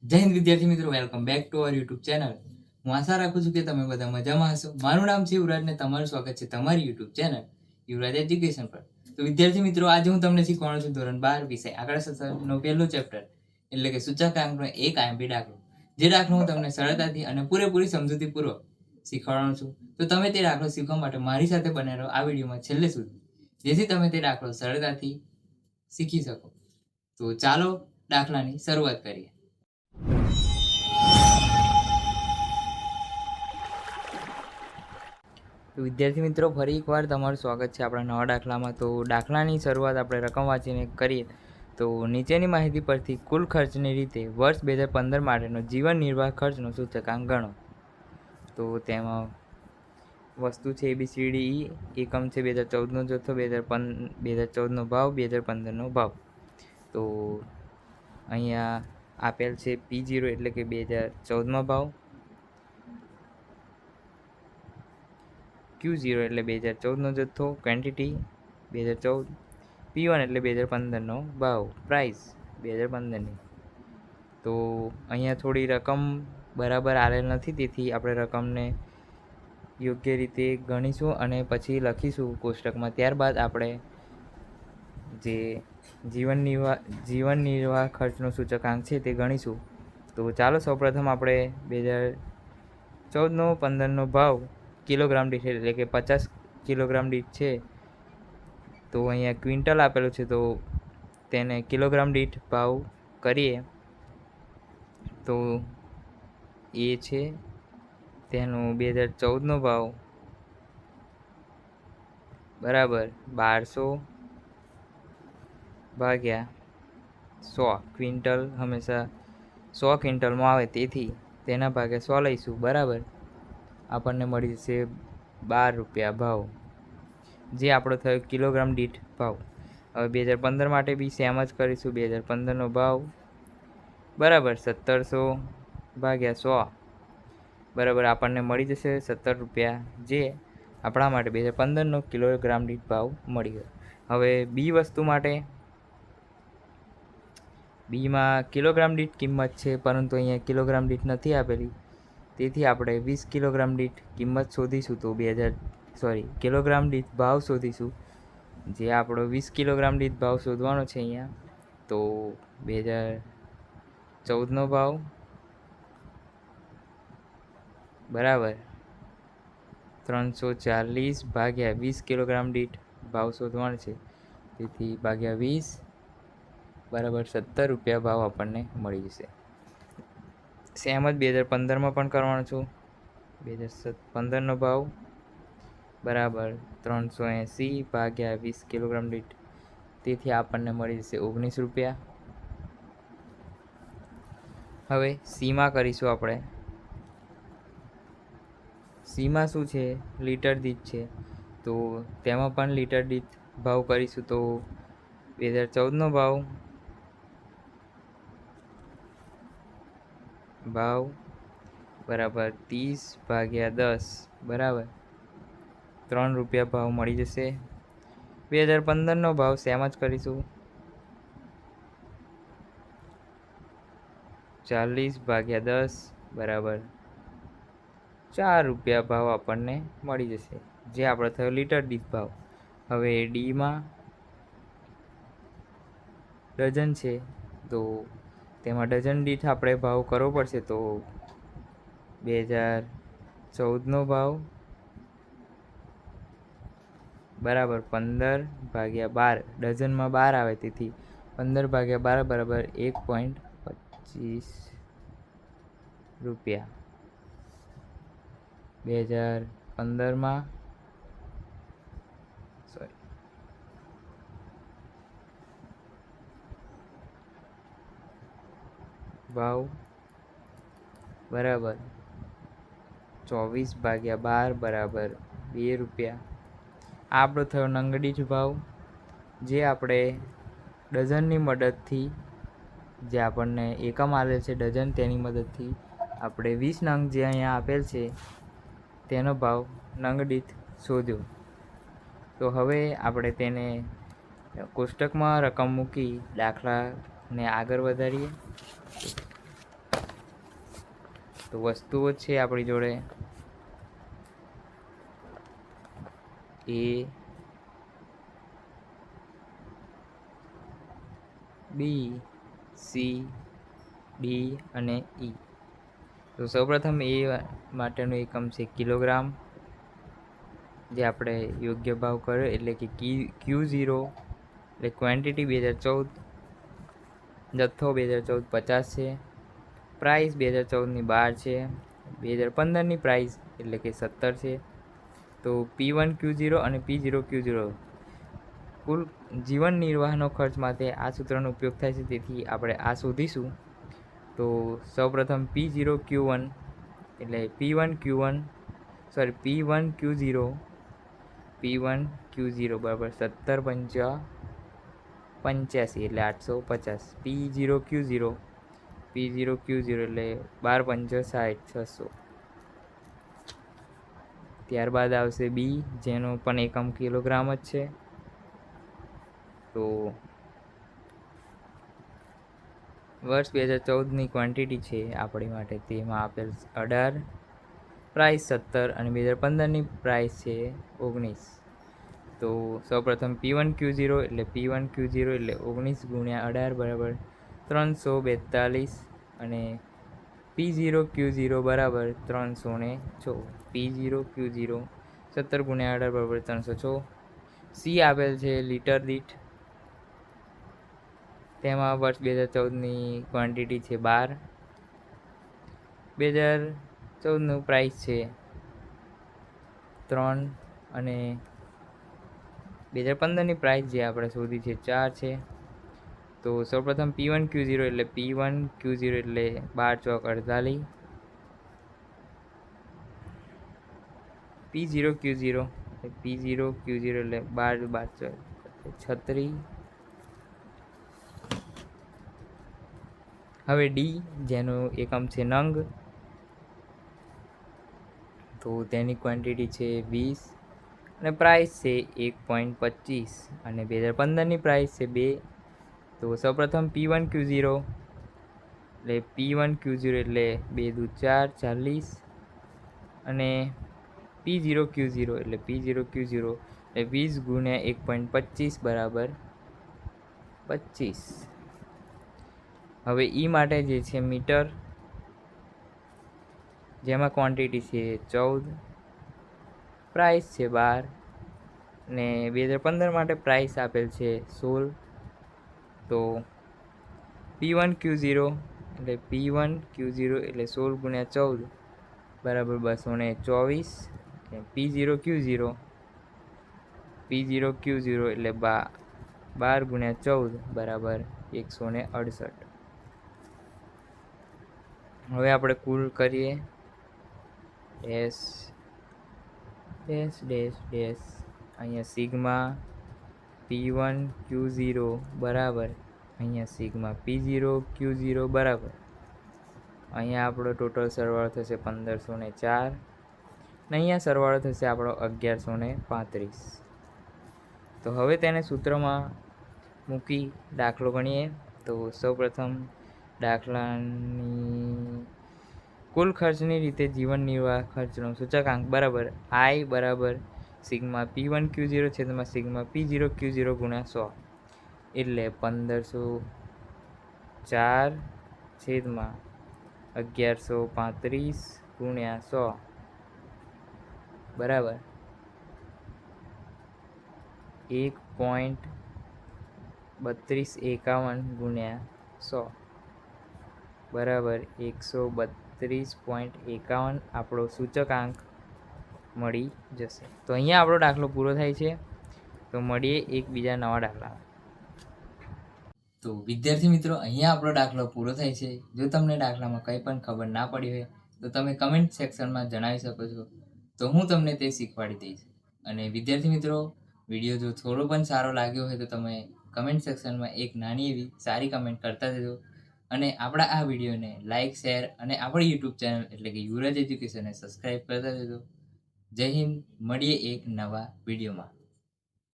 જય હિન્દ વિદ્યાર્થી મિત્રો, welcome back to our YouTube channel. હું આશા રાખું છું કે તમે બધા મજામાં હશો. મારું નામ છે યુવરાજ ને તમારું સ્વાગત છે તમારી યુટ્યુબ ચેનલ યુવરાજ એજ્યુકેશન પર. તો વિદ્યાર્થી મિત્રો, આજે હું તમને શીખવાનો છું ધોરણ 12 વિષય આંકડાશાસ્ત્રનો પહેલું ચેપ્ટર એટલે કે સૂચકાંકનો એક આઈએમપી દાખલો. જે દાખલો હું તમને સરળતાથી અને પૂરેપૂરી સમજૂતીપૂર્વક શીખવાડવાનો છું. તો તમે તે દાખલો શીખવા માટે મારી સાથે બને રહો આ વિડીયોમાં છેલ્લે સુધી, જેથી તમે તે દાખલો સરળતાથી શીખી શકો. તો ચાલો દાખલાની શરૂઆત કરીએ. તો વિદ્યાર્થી મિત્રો, ફરી એકવાર તમારું સ્વાગત છે આપણા નવા દાખલામાં. તો દાખલાની શરૂઆત આપણે રકમ વાંચીને કરીએ. તો નીચેની માહિતી પરથી કુલ ખર્ચની રીતે વર્ષ 2015 માટેનો જીવન નિર્વાહ ખર્ચનો સૂચકાંક ગણો. તો તેમાં વસ્તુ છે ABCDE. એકમ છે 2014નો જથ્થો, 2014નો ભાવ, 2015નો ભાવ. તો અહીંયા આપેલ છે P0 એટલે કે 2014માં ભાવ, Q0 એટલે 2014નો જથ્થો ક્વોન્ટિટી 2014, P1 એટલે 2015નો ભાવ પ્રાઇસ 2015ની. તો અહીંયા થોડી રકમ બરાબર આવેલ નથી, તેથી આપણે રકમને યોગ્ય રીતે ગણીશું અને પછી લખીશું કોષ્ટકમાં. ત્યારબાદ આપણે જે જીવન નિર્વાહ ખર્ચનો સૂચકાંક છે તે ગણીશું. તો ચાલો સૌપ્રથમ આપણે 2014નો 15નો ભાવ કિલોગ્રામ દીઠ એટલે કે 50 કિલોગ્રામ દીઠ છે. તો અહીંયા ક્વિન્ટલ આપેલું છે, તો તેને કિલોગ્રામ દીઠ ભાવ કરીએ તો એ છે તેનો 2014નો ભાવ બરાબર 1200 ભાગ્યા 100. ક્વિન્ટલ હંમેશા 100 ક્વિન્ટલમાં આવે, તેથી તેના ભાગે 100 લઈશું. બરાબર, આપણને મળી જશે 12 રૂપિયા ભાવ, જે આપણો થયો કિલોગ્રામ દીઠ ભાવ. હવે 2015 માટે બી સેમ જ કરીશું. 2015નો ભાવ બરાબર 1700 ભાગ્યા 100 બરાબર આપણને મળી જશે 17 રૂપિયા, જે આપણા માટે 2015નો કિલોગ્રામ દીઠ ભાવ મળી ગયો. હવે બી વસ્તુ માટે બીમાં કિલોગ્રામ દીઠ કિંમત છે, પરંતુ અહીંયા કિલોગ્રામ દીઠ નથી આપેલી, તેથી આપણે 20 કિલોગ્રામ દીઠ કિંમત શોધીશું. તો કિલોગ્રામ દીઠ ભાવ શોધીશું, જે આપણો 20 કિલોગ્રામ દીઠ ભાવ શોધવાનો છે અહીંયા. તો 2014નો ભાવ બરાબર 340 ભાગ્યા 20 કિલોગ્રામ દીઠ ભાવ શોધવાનો છે, તેથી ભાગ્યા 20 બરાબર 17 રૂપિયા ભાવ આપણને મળી જશે. સેમ જ 2015માં પણ કરવાનું છું. 2015નો ભાવ બરાબર 380 ભાગ્યા 20 કિલોગ્રામ દીઠ, તેથી આપણને મળી જશે 19 રૂપિયા. હવે સીમાં કરીશું આપણે. સીમાં શું છે? લીટર દીઠ છે, તો તેમાં પણ લીટર દીઠ ભાવ કરીશું. તો 2014નો ભાવ બરાબર 30 ભાગ્યા 10 બરાબર 3 રૂપિયા ભાવ મળી જશે. 2015નો ભાવ સેમ જ કરીશું. 40 ભાગ્યા 10 બરાબર 4 રૂપિયા ભાવ આપણને મળી જશે, જે આપણો થયો લીટર દીઠ ભાવ. હવે ડીમાં ડઝન છે, તો તેમાં ડઝન દીઠ આપણે ભાવ કરવો પડશે. તો 2014નો ભાવ બરાબર 15 ભાગ્યા 12, ડઝનમાં 12 આવે, તેથી 15 ભાગ્યા 12 બરાબર 1.25 રૂપિયા. 2015માં ભાવ બરાબર 24 ભાગ્યા 12 બરાબર 2 રૂપિયા. આ આપણો થયો નંગ દીઠ ભાવ, જે આપણે ડઝનની મદદથી, જે આપણને એકમ આવેલ છે ડઝન, તેની મદદથી આપણે 20 નંગ જે અહીંયા આપેલ છે તેનો ભાવ નંગ દીઠ શોધ્યો. તો હવે આપણે તેને કોષ્ટકમાં રકમ મૂકી દાખલાને આગળ વધારીએ. તો વસ્તુઓ છે આપણી જોડે A, B, C, D અને E. તો સૌપ્રથમ એ માટેનો એકમ છે કિલોગ્રામ, જે આપણે યોગ્ય ભાવ કર્યો એટલે કે Q0 એટલે ક્વોન્ટિટી 2014, જથ્થો 2014 50 છે, પ્રાઇસ 2014ની 12 છે, 2015ની પ્રાઇસ એટલે કે 17 છે. તો P1 Q0 અને P0 Q0 કુલ જીવન નિર્વાહનો ખર્ચ માટે આ સૂત્રનો ઉપયોગ થાય છે, તેથી આપણે આ શોધીશું. તો સૌપ્રથમ P0 Q1 એટલે P1 Q0 બરાબર 17 × 85 એટલે 850. P0 Q0 એટલે 12 × 50 600. ત્યારબાદ આવશે બી, જેનો પણ એકમ કિલોગ્રામ જ છે. તો વર્ષ 2014ની ક્વોન્ટિટી છે આપણી માટે, તેમાં આપેલ 18, પ્રાઇસ 17 અને 2015ની પ્રાઇસ છે 19. તો સૌપ્રથમ P1 Q0 એટલે 19 × 18 બરાબર 342 અને P0 Q0 બરાબર 306. P0 Q0 17 × 18 બરાબર 306. સી આપેલ છે લીટર દીઠ, તેમાં વર્ષ 2014ની ક્વોન્ટિટી છે 12, 2014નું પ્રાઇસ છે 3 અને 2015ની પ્રાઇસ જે આપણે શોધી છે 4 છે. તો સૌપ્રથમ P1 Q0 એટલે 12 ચોક 48, P0 Q0 એટલે 12 ચોક 36. હવે ડી, જેનો એકમ છે નંગ, તો તેની ક્વોન્ટિટી છે 20 અને પ્રાઇસ છે 1.25 અને 2015ની પ્રાઇસ છે 2. તો સૌપ્રથમ P1 Q0 એટલે 2 દૂ 4 40 અને P0 Q0 એટલે 20 × 1.25 બરાબર 25. હવે ઈ માટે જે છે મીટર, જેમાં ક્વોન્ટિટી છે 14, પ્રાઇસ છે 12 અને 2015 માટે પ્રાઇસ આપેલ છે 16. તો P1 Q0 એટલે 16 × 14 બરાબર 224. P0 Q0 એટલે 12 × 14 બરાબર 168. હવે આપણે કુલ કરીએ અહીંયા સિગ્મા P1 Q0 બરાબર અહીંયા સિગ્મા P0 Q0 બરાબર અહીંયા આપણો ટોટલ સરવાળો થશે 1504 ને અહીંયા સરવાળો થશે આપણો 1135. તો હવે તેને સૂત્રમાં મૂકી દાખલો ગણીએ. તો સૌપ્રથમ દાખલાની કુલ ખર્ચની રીતે જીવન નિર્વાહ ખર્ચનો સૂચકાંક બરાબર I બરાબર સિગ્મા P1 Q0 છેદમાં સિગ્મા P0 Q0 × 100 એટલે 1504 છેદમાં 1135 × 100 બરાબર 1.3251 × 100 બરાબર 132.51 આપણો સૂચકાંક મળી જશે. તો અહીંયા આપણો દાખલો પૂરો થાય છે. તો મળીએ એક બીજા નવા દાખલામાં. તો વિદ્યાર્થી મિત્રો, અહીંયા આપણો દાખલો પૂરો થાય છે. જો તમને દાખલામાં કંઈ પણ ખબર ના પડી હોય તો તમે કમેન્ટ સેક્શનમાં જણાવી શકો છો, તો હું તમને તે શીખવાડી દઈશ. અને વિદ્યાર્થી મિત્રો, વિડીયો જો થોડો પણ સારો લાગ્યો હોય તો તમે કમેન્ટ સેક્શનમાં એક નાની એવી સારી કમેન્ટ કરતા જજો. અને આપણા આ વિડીયોને લાઇક, શેર અને આપણી યુટ્યુબ ચેનલ એટલે કે યુવરાજ એજ્યુકેશનને સબસ્ક્રાઈબ કરતા જજો. જય હિન્દ. મળીએ એક નવા વિડીયોમાં.